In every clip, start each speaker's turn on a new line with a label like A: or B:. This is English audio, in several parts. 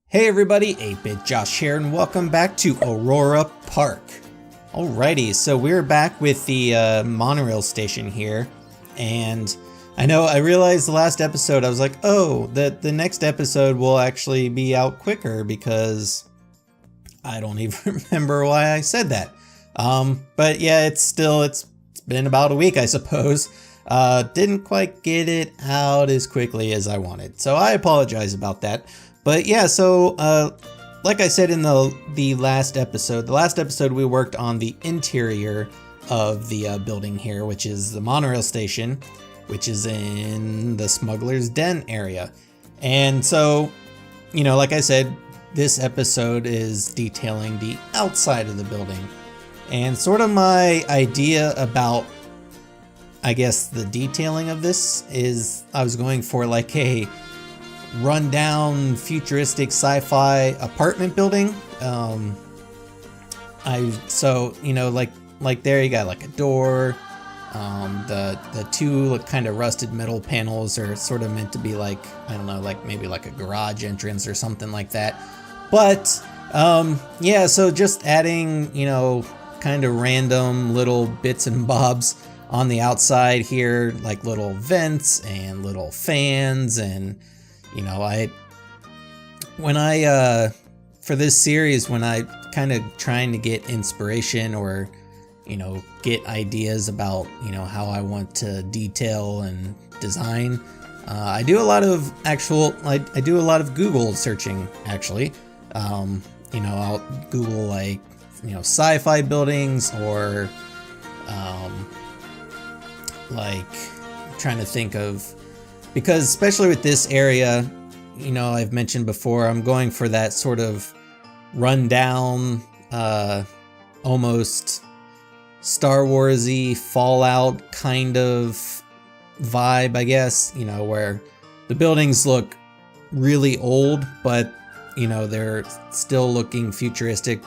A: Hey everybody, 8-Bit Josh here, and welcome back to Aurora Park. Alrighty, so we're back with the Monorail Station here, and I realized the last episode, I was like, oh, the next episode will actually be out quicker because I don't even remember why I said that. But yeah, it's been about a week, I suppose. Didn't quite get it out as quickly as I wanted, so I apologize about that. But yeah, so like I said in the last episode we worked on the interior of the building here, which is the Monorail Station, which is in the Smuggler's Den area. And so, like I said, this episode is detailing the outside of the building. And sort of my idea about, I guess, the detailing of this is I was going for like a rundown futuristic sci-fi apartment building. Like there you got like a door. The two kind of rusted metal panels are sort of meant to be like, I don't know, like maybe like a garage entrance or something like that. But yeah, so just adding, kind of random little bits and bobs on the outside here, like little vents and little fans. And for this series, when I kind of trying to get inspiration or, get ideas about, how I want to detail and design, I do a lot of I do a lot of Google searching, actually. I'll Google like, sci-fi buildings or, like trying to think of, because especially with this area, I've mentioned before, I'm going for that sort of rundown, almost Star Wars-y Fallout kind of vibe, I guess, where the buildings look really old, but, they're still looking futuristic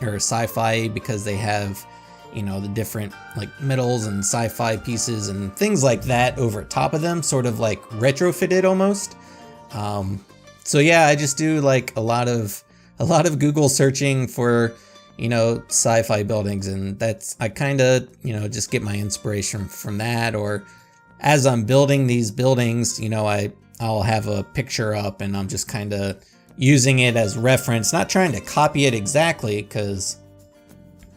A: or sci-fi because they have, the different like metals and sci-fi pieces and things like that over top of them, sort of like retrofitted almost. So yeah, I just do like a lot of Google searching for, sci-fi buildings, and I kind of, just get my inspiration from that. Or as I'm building these buildings, I'll have a picture up and I'm just kind of using it as reference, not trying to copy it exactly, because,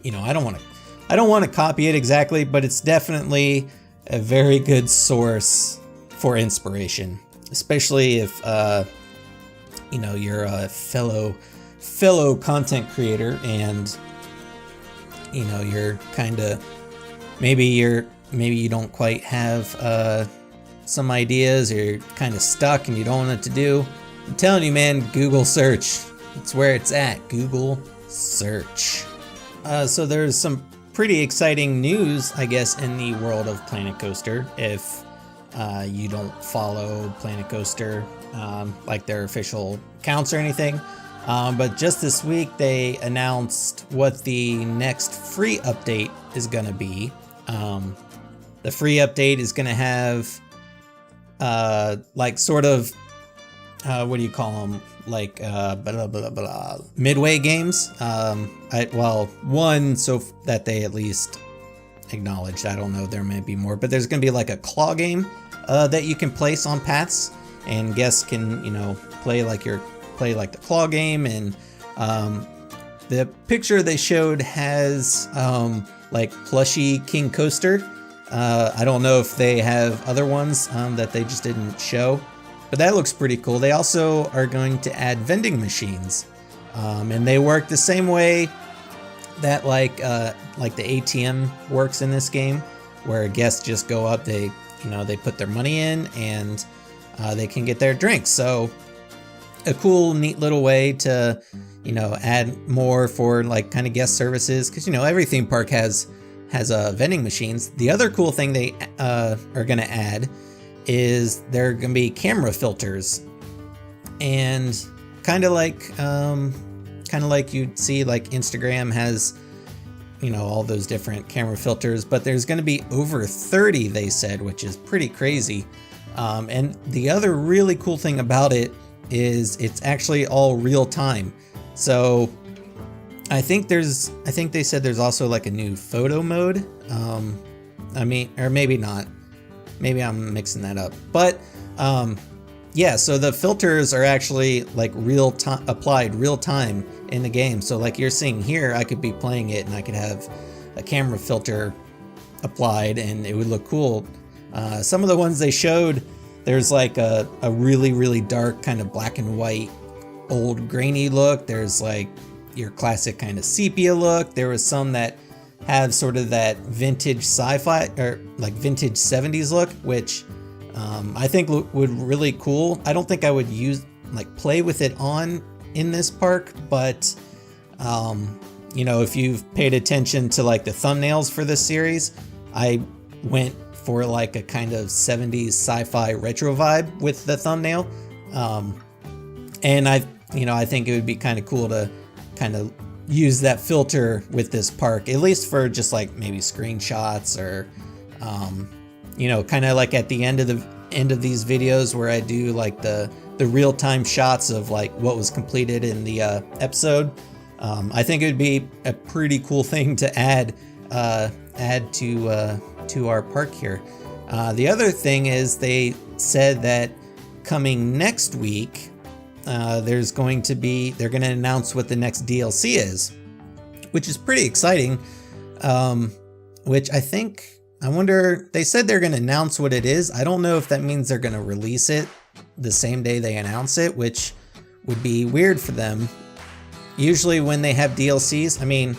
A: I don't want to copy it exactly, but it's definitely a very good source for inspiration, especially if you're a fellow content creator, and you're kind of maybe you don't quite have some ideas, or you're kind of stuck and you don't know what to do. I'm telling you, man, Google search. It's where it's at. Google search. So there's some pretty exciting news, I guess, in the world of Planet Coaster. If you don't follow Planet Coaster, like their official accounts or anything, but just this week they announced what the next free update is going to be. The free update is going to have like sort of what do you call them, like blah, blah, blah, midway games. One, so that they at least acknowledged. I don't know, there may be more, but there's going to be like a claw game that you can place on paths, and guests can play like the claw game. And the picture they showed has like plushy King Coaster. I don't know if they have other ones that they just didn't show, but that looks pretty cool. They also are going to add vending machines, and they work the same way that like the ATM works in this game, where guests just go up, they put their money in, and they can get their drinks. So a cool, neat little way to add more for like kind of guest services, because every theme park has vending machines. The other cool thing they are going to add is there are going to be camera filters, and kind of like you'd see like Instagram has all those different camera filters, but there's going to be over 30, they said, which is pretty crazy. And the other really cool thing about it is it's actually all real time. So I think they said there's also like a new photo mode. I mean, or maybe not. Maybe I'm mixing that up. But yeah, so the filters are actually like applied real time in the game. So like you're seeing here, I could be playing it and I could have a camera filter applied and it would look cool. Some of the ones they showed, there's like a really, really dark kind of black and white, old grainy look. There's like your classic kind of sepia look. There was some that have sort of that vintage sci-fi or like vintage 70s look, which I think would really cool. I don't think I would play with it in this park, but you know, if you've paid attention to like the thumbnails for this series, I went for like a kind of 70s sci-fi retro vibe with the thumbnail. And I think it would be kind of cool to kind of use that filter with this park, at least for just like maybe screenshots or, you know, kind of like at the end of these videos where I do like the real-time shots of like what was completed in the episode. I think it would be a pretty cool thing to add to our park here. The other thing is they said that coming next week, they're going to announce what the next DLC is, which is pretty exciting. Which I wonder, they said they're going to announce what it is. I don't know if that means they're going to release it the same day they announce it, which would be weird for them. Usually when they have DLCs, I mean,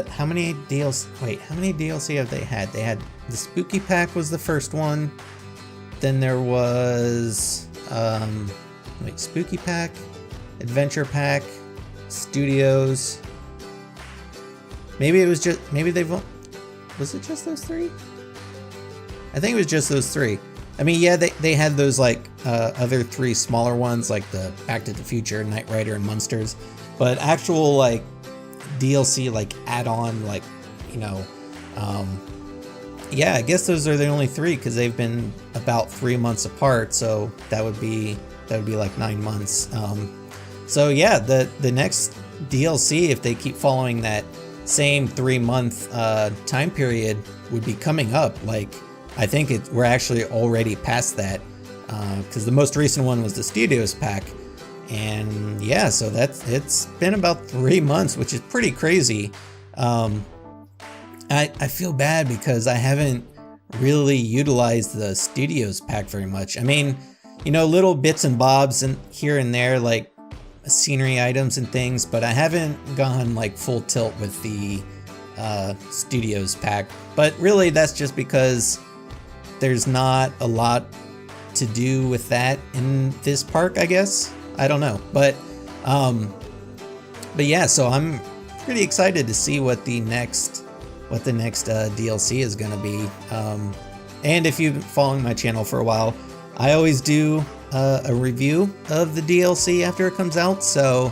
A: how many DLC have they had? They had the Spooky Pack was the first one. Then there was, Spooky Pack, Adventure Pack, Studios. Maybe it was just, was it just those three? I think it was just those three. I mean, yeah, they had those like other three smaller ones like the Back to the Future, Knight Rider, and Munsters. But actual like DLC, like add-on, like, you know, yeah, I guess those are the only three because they've been about 3 months apart. So that would be like 9 months. So yeah, the next DLC, if they keep following that same 3-month time period, would be coming up. Like, I think we're actually already past that because the most recent one was the Studios pack. And yeah, so it's been about 3 months, which is pretty crazy. I feel bad because I haven't really utilized the Studios pack very much. I mean, you know, little bits and bobs and here and there, like scenery items and things, but I haven't gone like full tilt with the Studios pack. But really, that's just because there's not a lot to do with that in this park, I guess. I don't know, but yeah, so I'm pretty excited to see what the next DLC is going to be. And if you've been following my channel for a while, I always do a review of the DLC after it comes out, so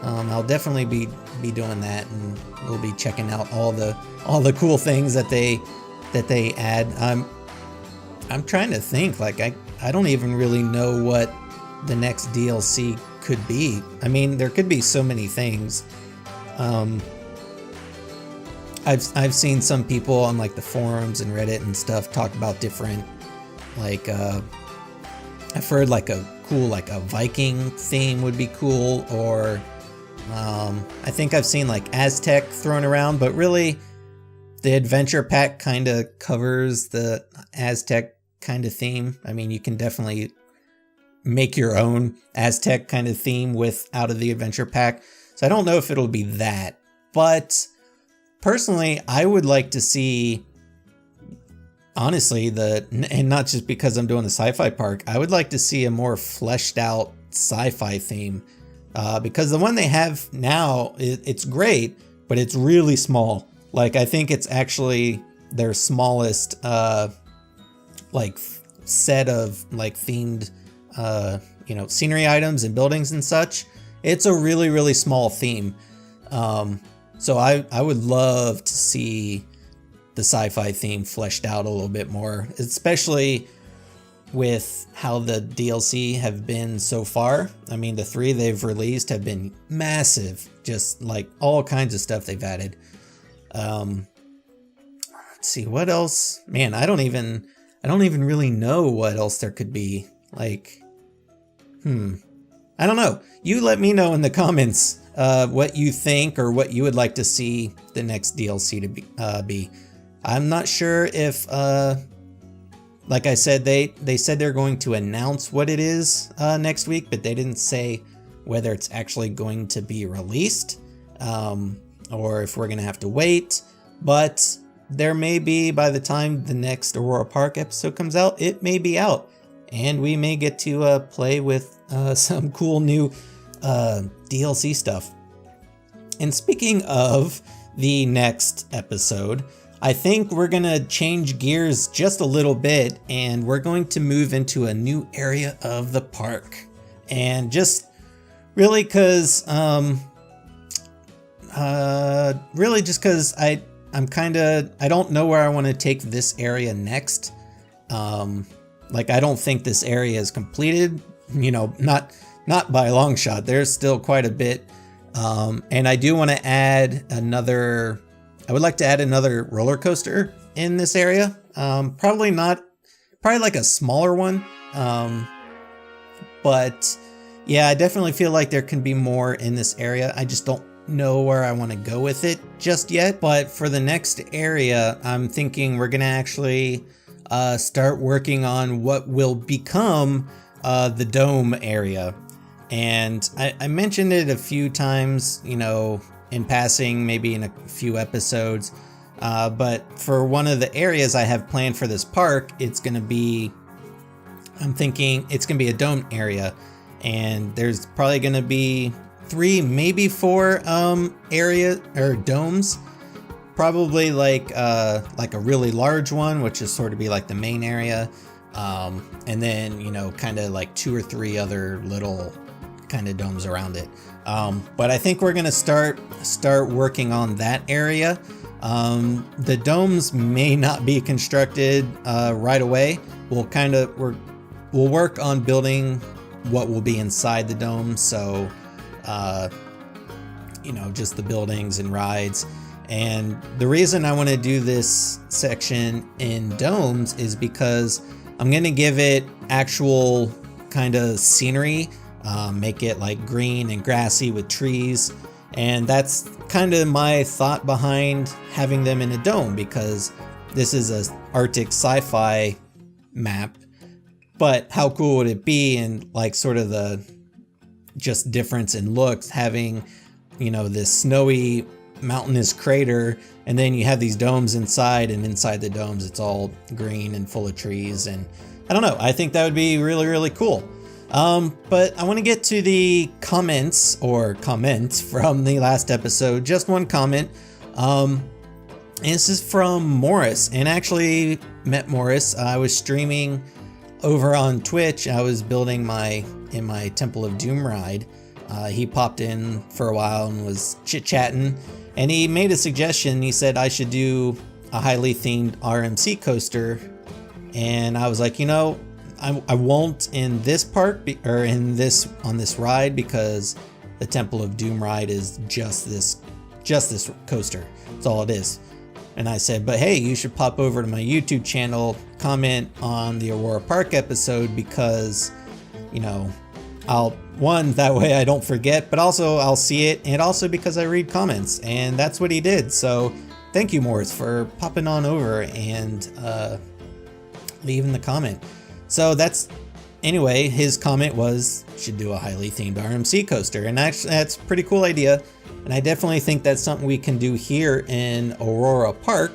A: I'll definitely be doing that, and we'll be checking out all the cool things that they add. I'm trying to think, like I don't even really know what the next DLC could be. I mean, there could be so many things. I've seen some people on like the forums and Reddit and stuff talk about different, like I've heard like a cool, like a Viking theme would be cool, or I think I've seen like Aztec thrown around, but really the adventure pack kind of covers the Aztec kind of theme. I mean, you can definitely make your own Aztec kind of theme out of the adventure pack. So I don't know if it'll be that, but personally, I would like to see, honestly, and not just because I'm doing the sci-fi park, I would like to see a more fleshed out sci-fi theme, because the one they have now, it's great, but it's really small. Like, I think it's actually their smallest, like set of like themed, you know, scenery items and buildings and such. It's a really, really small theme. So I would love to see the sci-fi theme fleshed out a little bit more, especially with how the DLC have been so far. I mean, the 3 they've released have been massive, just like all kinds of stuff they've added. Let's see what else. Man, I don't even really know what else there could be. Like, I don't know. You let me know in the comments what you think or what you would like to see the next DLC to be. I'm not sure if, like I said, they said they're going to announce what it is next week, but they didn't say whether it's actually going to be released or if we're going to have to wait. But there may be, by the time the next Aurora Park episode comes out, it may be out. And we may get to play with some cool new DLC stuff. And speaking of the next episode, I think we're going to change gears just a little bit, and we're going to move into a new area of the park. And just really because, I don't know where I want to take this area next. Like, I don't think this area is completed, not by a long shot. There's still quite a bit. And I do want to add I would like to add another roller coaster in this area. Probably like a smaller one. But yeah, I definitely feel like there can be more in this area. I just don't know where I want to go with it just yet. But for the next area, I'm thinking we're going to actually start working on what will become the dome area. And I mentioned it a few times, in passing, maybe in a few episodes. But for one of the areas I have planned for this park, I'm thinking it's going to be a dome area. And there's probably going to be 3, maybe 4 area or domes. Probably like a really large one, which is sort of be like the main area. And then, kind of like 2 or 3 other little kind of domes around it. But I think we're going to start working on that area. The domes may not be constructed right away. We'll work on building what will be inside the dome. So, just the buildings and rides. And the reason I want to do this section in domes is because I'm going to give it actual kind of scenery, make it like green and grassy with trees. And that's kind of my thought behind having them in a dome, because this is a Arctic sci-fi map. But how cool would it be, and like sort of the just difference in looks, having, this snowy mountainous crater, and then you have these domes inside, and inside the domes it's all green and full of trees. And I don't know, I think that would be really, really cool. But I want to get to the comments from the last episode. Just one comment. And this is from Morris, and actually met Morris. I was streaming over on Twitch. I was building my Temple of Doom ride. He popped in for a while and was chit-chatting, and he made a suggestion. He said I should do a highly themed RMC coaster, and I was like, I won't in this park on this ride, because the Temple of Doom ride is just this coaster. That's all it is. And I said, but hey, you should pop over to my YouTube channel, comment on the Aurora Park episode, because, that way I don't forget, but also I'll see it, and also because I read comments, and that's what he did. So thank you, Morris, for popping on over and leaving the comment. So anyway, his comment was, should do a highly themed RMC coaster, and actually that's a pretty cool idea. And I definitely think that's something we can do here in Aurora Park.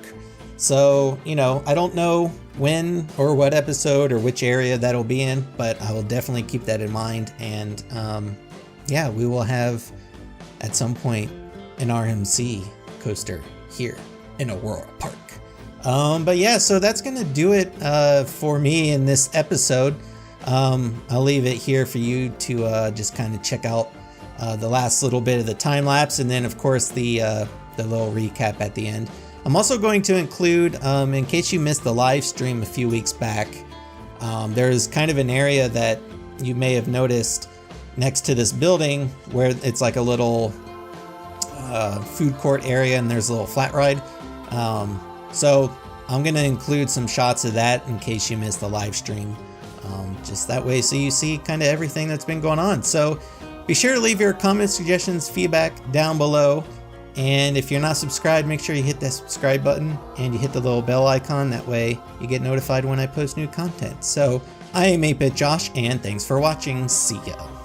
A: So, I don't know when or what episode or which area that'll be in, but I will definitely keep that in mind. And we will have at some point an RMC coaster here in Aurora Park. But yeah, so that's going to do it for me in this episode. I'll leave it here for you to just kind of check out the last little bit of the time lapse, and then of course the little recap at the end. I'm also going to include, in case you missed the live stream a few weeks back, There's kind of an area that you may have noticed next to this building where it's like a little food court area, and there's a little flat ride. So I'm gonna include some shots of that in case you missed the live stream. Just that way so you see kind of everything that's been going on. So be sure to leave your comments, suggestions, feedback down below. And if you're not subscribed, make sure you hit that subscribe button and you hit the little bell icon. That way you get notified when I post new content. So I am 8-Bit Josh, and thanks for watching. See ya.